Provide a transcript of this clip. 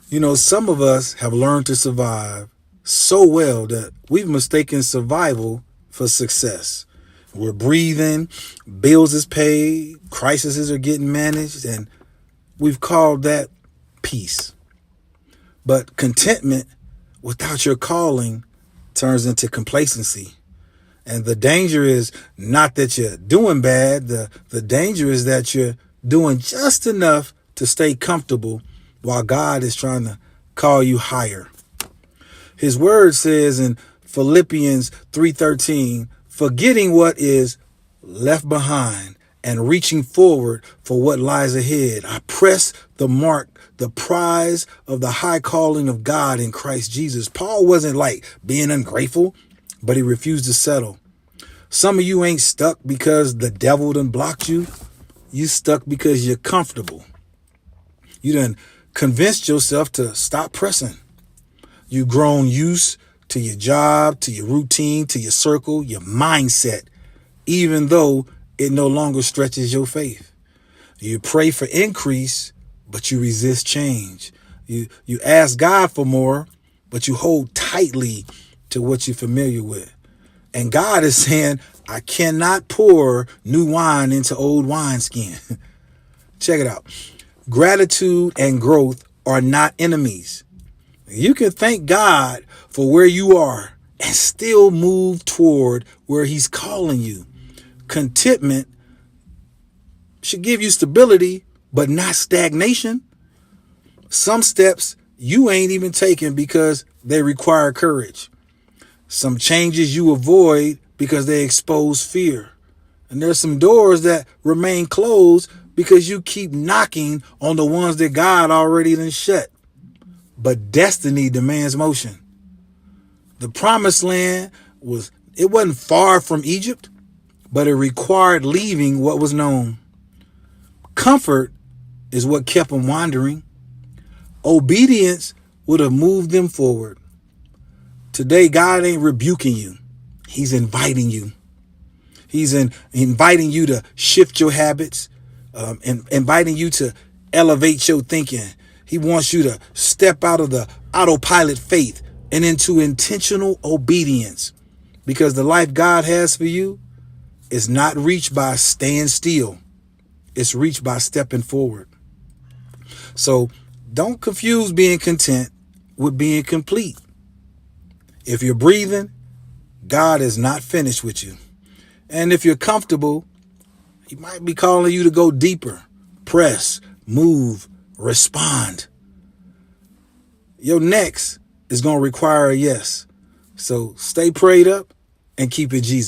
You know, some of us have learned to survive so well that we've mistaken survival for success. We're breathing, bills is paid, crises are getting managed, and we've called that peace. But contentment without your calling turns into complacency. And the danger is not that you're doing bad. The danger is that you're doing just enough to stay comfortable while God is trying to call you higher. His word says in Philippians 3:13, forgetting what is left behind and reaching forward for what lies ahead, I press the mark, the prize of the high calling of God in Christ Jesus. Paul wasn't like being ungrateful, but he refused to settle. Some of you ain't stuck because the devil done blocked you. You stuck because you're comfortable. You done convinced yourself to stop pressing. You've grown used to your job, to your routine, to your circle, your mindset, even though it no longer stretches your faith. You pray for increase, but you resist change. You ask God for more, but you hold tightly to what you're familiar with. And God is saying, I cannot pour new wine into old wineskin. Check it out. Gratitude and growth are not enemies. You can thank God for where you are and still move toward where he's calling you. Contentment should give you stability, but not stagnation. Some steps you ain't even taking because they require courage. Some changes you avoid because they expose fear. And there's some doors that remain closed because you keep knocking on the ones that God already done shut. But destiny demands motion. The promised land wasn't far from Egypt, but it required leaving what was known. Comfort is what kept them wandering. Obedience would have moved them forward. Today, God ain't rebuking you. He's inviting you. He's inviting you to shift your habits, and inviting you to elevate your thinking. He wants you to step out of the autopilot faith and into intentional obedience, because the life God has for you is not reached by staying still. It's reached by stepping forward. So don't confuse being content with being complete. If you're breathing, God is not finished with you. And if you're comfortable, he might be calling you to go deeper, press, move, respond. Your next is going to require a yes. So stay prayed up and keep it Jesus.